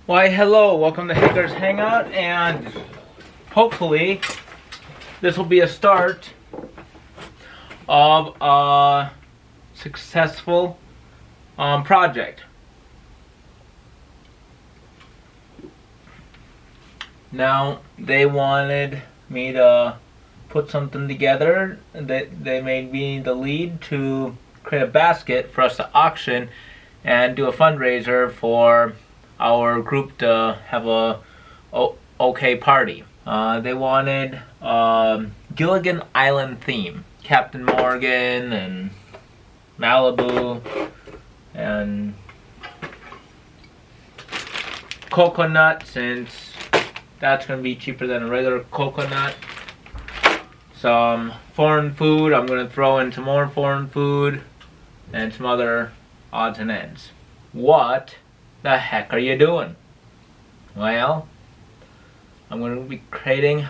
Why, hello, welcome to HAGER'S Hangout, and hopefully this will be a start of a successful project. Now, they wanted me to put something together. They made me the lead to create a basket for us to auction and do a fundraiser for our group to have a okay party. They wanted Gilligan Island theme. Captain Morgan and Malibu and coconut, since that's going to be cheaper than a regular coconut. Some foreign food. I'm going to throw in some more foreign food and some other odds and ends. What the heck are you doing? Well, I'm going to be creating,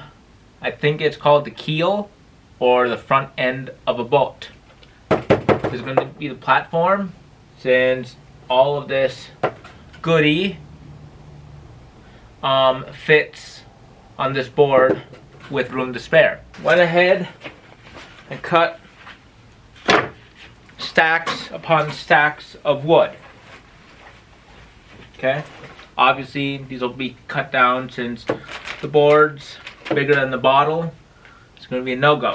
I think it's called the keel or the front end of a boat. This is going to be the platform, since all of this goodie fits on this board with room to spare. Went ahead and cut stacks upon stacks of wood. Okay, obviously these will be cut down since the board's bigger than the bottle. It's going to be a no-go.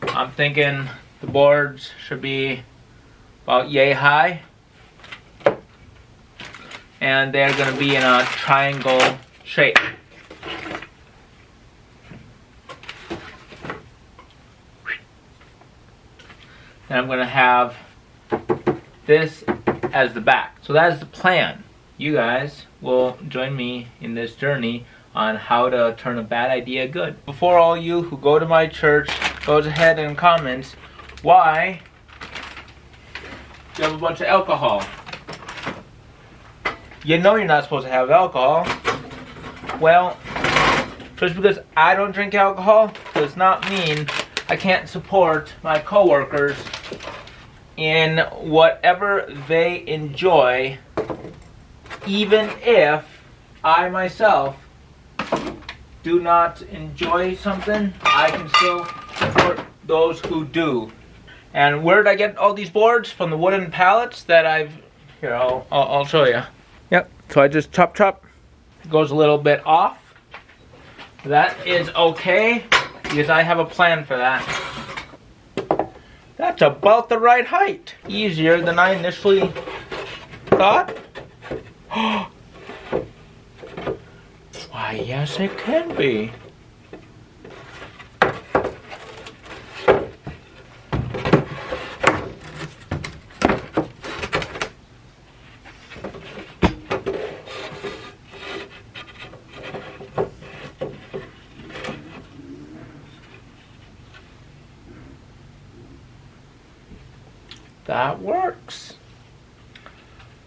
I'm thinking the boards should be about yay high, and they're going to be in a triangle shape. And I'm going to have this as the back. So that is the plan. You guys will join me in this journey on how to turn a bad idea good. Before all you who go to my church goes ahead and comments, why do you have a bunch of alcohol? You know you're not supposed to have alcohol. Well, just because I don't drink alcohol does not mean I can't support my coworkers in whatever they enjoy, even if I myself do not enjoy something. I can still support those who do. And where did I get all these boards? From the wooden pallets that here, I'll show you. Yep, so I just chop. It goes a little bit off. That is okay, because I have a plan for that. That's about the right height. Easier than I initially thought. Why, yes, it can be. That works.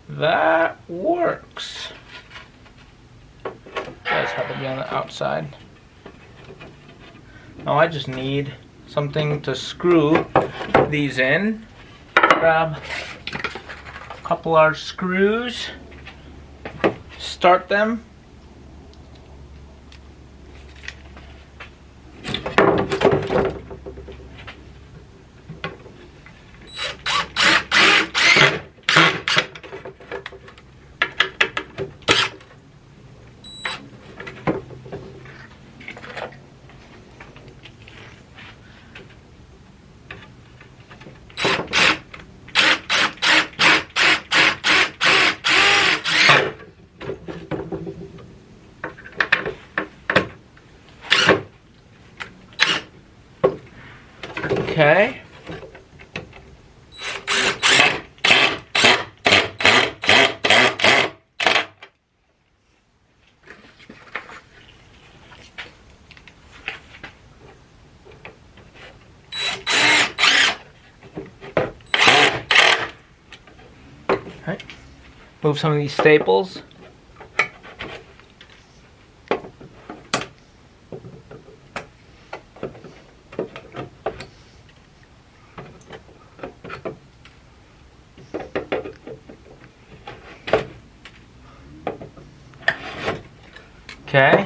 That works. Does have to be on the outside. Now I just need something to screw these in. Grab a couple large screws. Start them. Okay. Alright. Move some of these staples. Okay.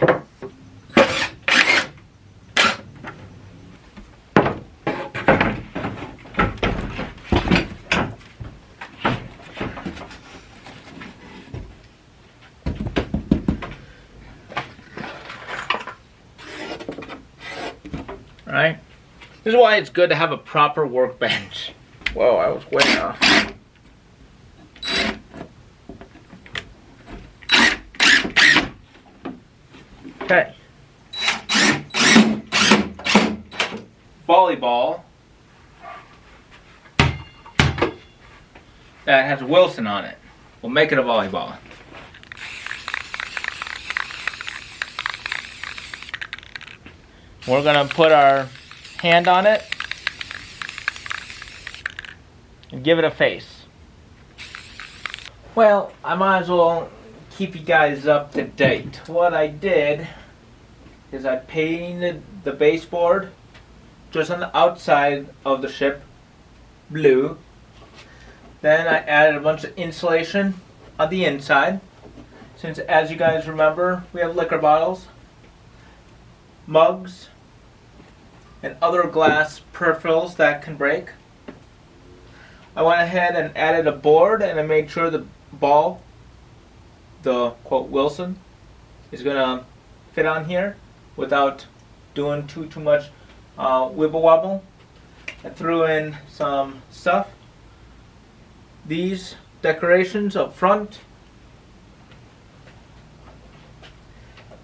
Right? This is why it's good to have a proper workbench. Whoa, I was way off. Okay. Volleyball that has Wilson on it. We'll make it a volleyball. We're gonna put our hand on it and give it a face. Well, I might as well keep you guys up to date. What I did is I painted the baseboard just on the outside of the ship blue. Then I added a bunch of insulation on the inside. Since, as you guys remember, we have liquor bottles, mugs, and other glass peripherals that can break. I went ahead and added a board, and I made sure the ball, the quote Wilson, is gonna fit on here without doing too much wibble wobble. I threw in some stuff. These decorations up front.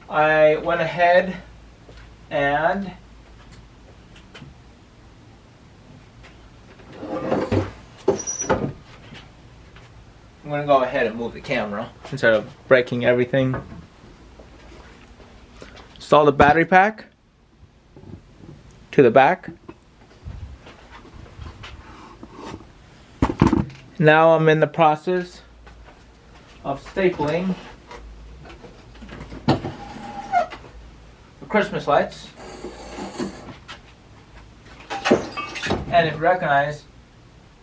I went ahead and I'm going to go ahead and move the camera instead of breaking everything. Install the battery pack to the back. Now I'm in the process of stapling the Christmas lights. And if you recognize,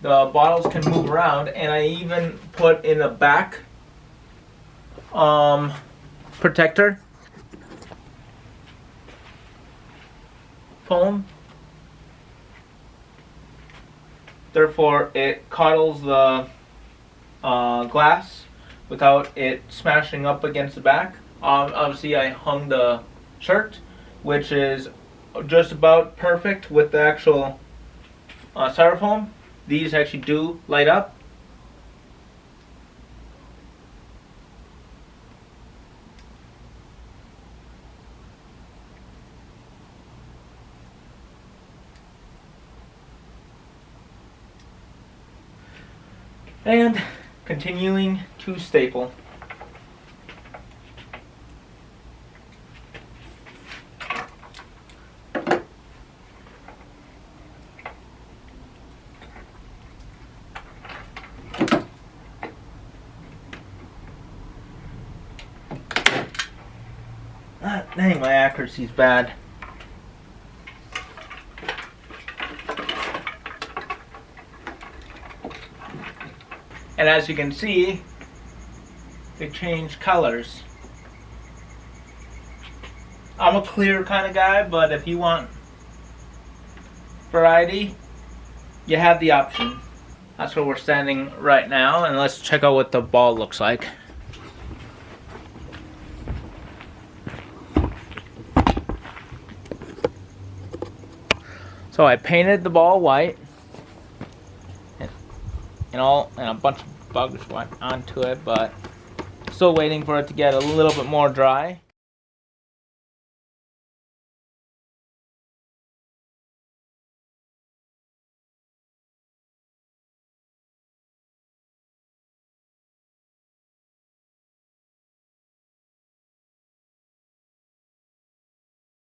the bottles can move around, and I even put in a back protector foam. Therefore, it coddles the glass without it smashing up against the back. Obviously, I hung the shirt, which is just about perfect with the actual styrofoam. These actually do light up. And continuing to staple. Dang, my accuracy's bad. And as you can see, they change colors. I'm a clear kind of guy, but if you want variety, you have the option. That's where we're standing right now, and let's check out what the ball looks like. So I painted the ball white, and a bunch of bugs went onto it, but still waiting for it to get a little bit more dry.